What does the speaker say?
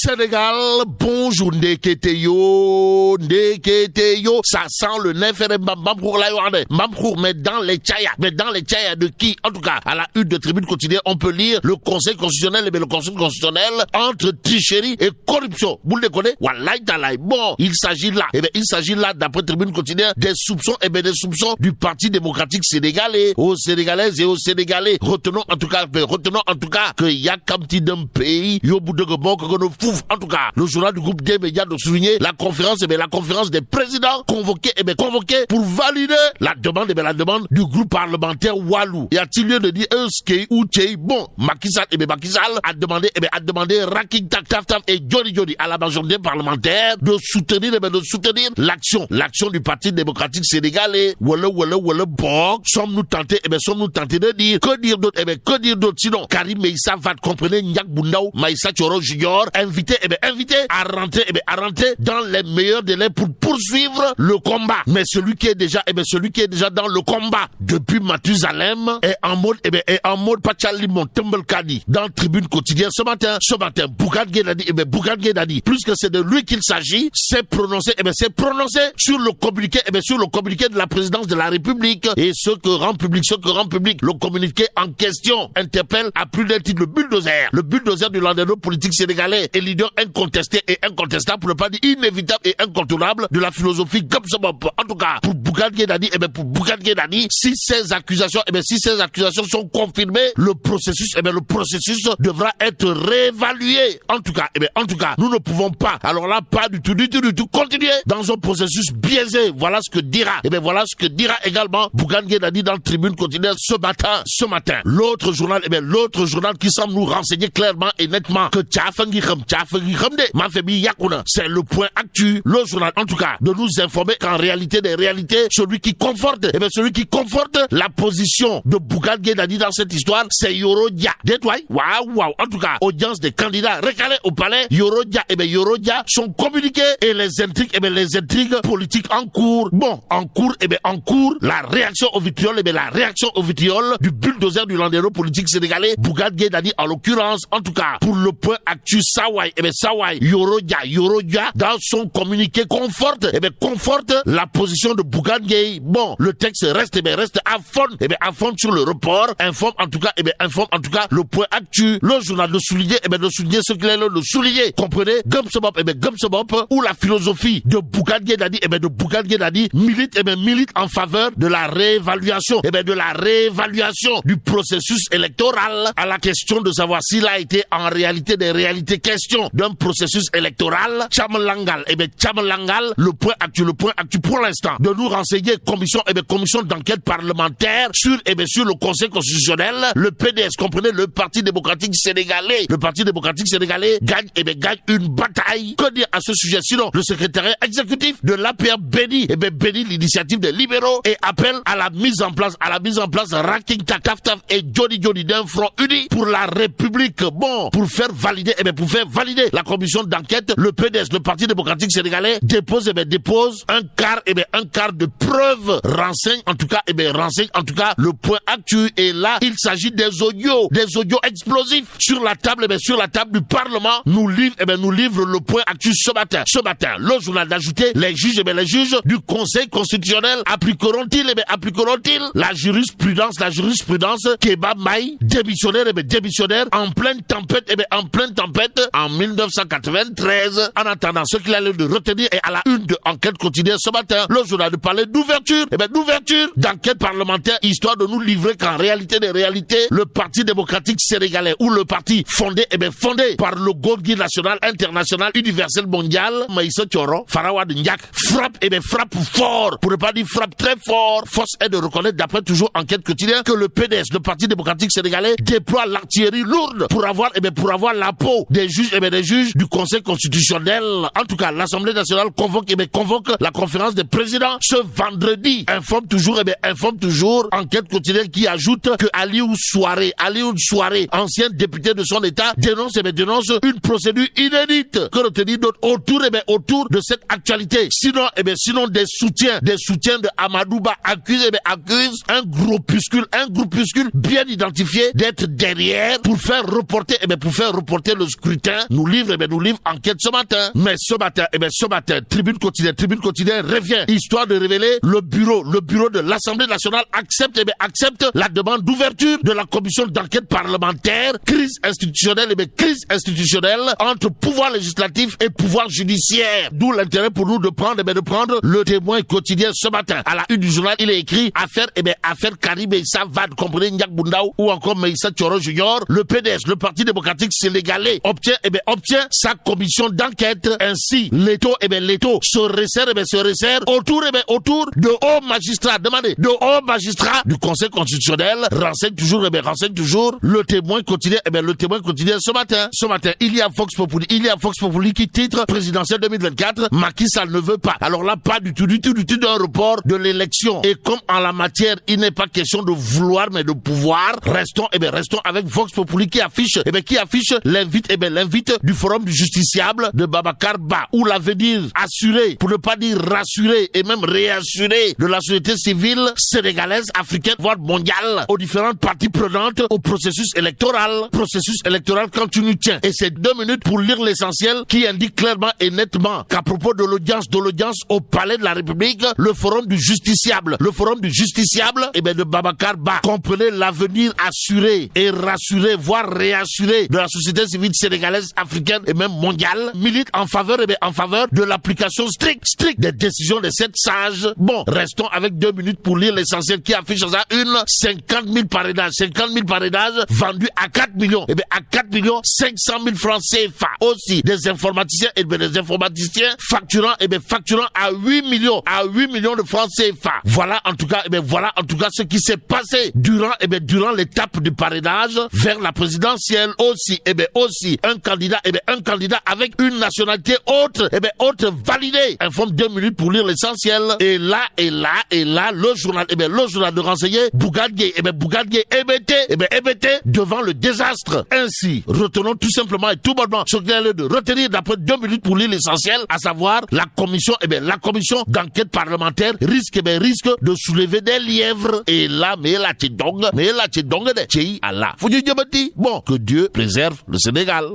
Sénégal, bonjour Ndeketeyo, ça sent le nefere Mbamkour la yoane, Mbamkour, mais dans les tchaya de qui? En tout cas, à la une de Tribune Quotidienne, on peut lire le Conseil constitutionnel, et bien le Conseil constitutionnel entre tricherie et corruption. Vous le connaissez? Wallahi talaï. Bon, il s'agit là, d'après Tribune Quotidienne, des soupçons, du Parti démocratique sénégalais, aux Sénégalaises et aux Sénégalais. Retenons en tout cas que y a comme petit d'un pays, yo bout de bon que nous fouf. En tout cas, le journal du groupe des médias de souligner la conférence des présidents convoqués pour valider la demande du groupe parlementaire Walou. Y a-t-il lieu de dire Skei ou Tchei? Bon, Macky Sall a demandé Raking Taf et Johnny à la majorité parlementaire de soutenir l'action du Parti démocratique sénégalais. Voilà, bon, sommes-nous tentés de dire, que dire d'autre, sinon, Karim Meïssa va comprenez, Nyak Boundaou, Maïssa Thioro Junior, invité à rentrer dans les meilleurs délais pour poursuivre le combat. Mais celui qui est déjà dans le combat depuis Mathusalem est en mode Pachalimon Tumbelkadi dans Tribune Quotidienne ce matin, Bougane Gueye Dany, plus que c'est de lui qu'il s'agit, s'est prononcé sur le communiqué de la présidence de la République, et ce que rend public le communiqué en question interpelle à plus d'un titre le bulldozer du landerneau politique sénégalais et leader incontesté et incontestable, pour ne pas dire inévitable et incontournable de la philosophie Gobsebop. En tout cas, pour Bougane Gueye Dany, si ces accusations sont confirmées, le processus devra être réévalué. En tout cas, nous ne pouvons pas, alors là, pas du tout, continuer dans un processus biaisé. Voilà ce que dira également Bougane Gueye Dany dans Tribune Quotidienne ce matin. L'autre journal qui semble nous renseigner clairement et nettement que c'est le point actu. Le journal, en tout cas, de nous informer qu'en réalité des réalités, celui qui conforte la position de Bougane Gueye Dany dans cette histoire, c'est Yoro Dia. Waouh. En tout cas, audience des candidats recalés au palais, Yoro Dia sont communiqués et les intrigues politiques en cours. Bon, en cours, la réaction au vitriol, du bulldozer du landerneau politique sénégalais, Bougane Gueye Dany en l'occurrence. En tout cas, pour le point actu, Sawai, Yoro Dia, dans son communiqué conforte la position de Bougane Gueye. Bon, le texte reste à fond sur le report, informe en tout cas le point actu. Le journal de souligner ce qu'il est là de souligner. Comprenez? Gumsebop, où la philosophie de Bougane Gueye Dany, milite en faveur de la réévaluation du processus électoral, à la question de savoir s'il a été en réalité des réalités question d'un processus électoral. Tchamalangal, le point actu pour l'instant, de nous renseigner commission d'enquête parlementaire sur le Conseil constitutionnel. Le PDS, comprenez, le Parti démocratique sénégalais gagne une bataille. Que dire à ce sujet? Sinon, le secrétariat exécutif de l'APR bénit l'initiative des libéraux et appelle à la mise en place Raking Taf et Johnny d'un front uni pour la République. Bon, pour faire valider la commission d'enquête, le PDS, le Parti démocratique sénégalais, dépose un quart de preuves, renseigne en tout cas le point actu. Et là, il s'agit des audios explosifs sur la table du Parlement. Nous livre le point actu ce matin. Le journal d'ajouter les juges du Conseil constitutionnel appliqueront-ils la jurisprudence Keba Maï, démissionnaire en pleine tempête en 1993. En attendant, ce qu'il a lieu de retenir est à la une de Enquête quotidienne ce matin. Le journal de parler d'ouverture d'enquête parlementaire, histoire de nous livrer qu'en réalité des réalités, le Parti démocratique sénégalais, ou le parti fondé par le Guide national, international, universel, mondial, Maïssa Thioro, Farawad Ndiak, frappe fort, pour ne pas dire frappe très fort. Force est de reconnaître, d'après toujours Enquête quotidienne, que le PDS, le Parti démocratique sénégalais, déploie l'artillerie lourde pour avoir la peau des juges du Conseil constitutionnel. En tout cas, l'Assemblée nationale convoque la conférence des présidents ce vendredi. Informe toujours Enquête quotidienne qui ajoute que Aliou Souaré, ancien député de son état, dénonce une procédure inédite. Que retenir d'autre autour de cette actualité? Sinon, sinon des soutiens de Amadouba accuse un groupuscule bien identifié d'être derrière pour faire reporter le scrutin. Nous livre enquête ce matin. Mais ce matin, Tribune quotidienne revient, histoire de révéler le bureau de l'Assemblée nationale accepte la demande d'ouverture de la commission d'enquête parlementaire. Crise institutionnelle entre pouvoir législatif et pouvoir judiciaire. D'où l'intérêt pour nous de prendre le Témoin quotidien ce matin. À la une du journal, il est écrit affaire Karim Meïssa Wade, comprenez Ndiak Boundaou ou encore Meïssa Thioro Junior. Le PDS, le Parti démocratique sénégalais, obtient sa commission d'enquête. Ainsi, l'État se resserre autour de hauts magistrats du Conseil constitutionnel. Renseigne toujours le Témoin quotidien. Ce matin, il y a Vox Populi qui titre présidentielle 2024. Macky Sall ne veut pas. Alors là, pas du tout d'un report de l'élection. Et comme en la matière, il n'est pas question de vouloir mais de pouvoir, restons avec Vox Populi qui affiche l'invite du forum du justiciable de Babacar Ba, où l'avenir assuré, pour ne pas dire rassuré et même réassuré de la société civile sénégalaise, africaine, voire mondiale, aux différentes parties prenantes au processus électoral quand tu nous tiens. Et c'est 2 minutes pour lire l'essentiel qui indique clairement et nettement qu'à propos de l'audience au palais de la République, le forum du justiciable de Babacar Ba comprenait l'avenir assuré et rassuré, voire réassuré de la société civile sénégalaise, africaine et même mondiale, milite en faveur de l'application stricte des décisions de 7 sages. Bon, restons avec 2 minutes pour lire l'essentiel qui affiche dans une 50 000 parrainages vendus à 4 millions. À 4 millions 500 000 francs CFA. Aussi, des informaticiens facturant à 8 millions de francs CFA. Voilà en tout cas ce qui s'est passé durant l'étape du parrainage vers la présidentielle. Aussi un candidat avec une nationalité haute validée. Informe 2 minutes pour lire l'essentiel. Et là le journal de renseigner Bougane Gueye hébété devant le désastre. Ainsi, retenons tout simplement et tout bonnement ce qu'il y a lieu de retenir d'après 2 minutes pour lire l'essentiel, à savoir la commission d'enquête parlementaire risque de soulever des lièvres. Et là, bon, que Dieu préserve le Sénégal.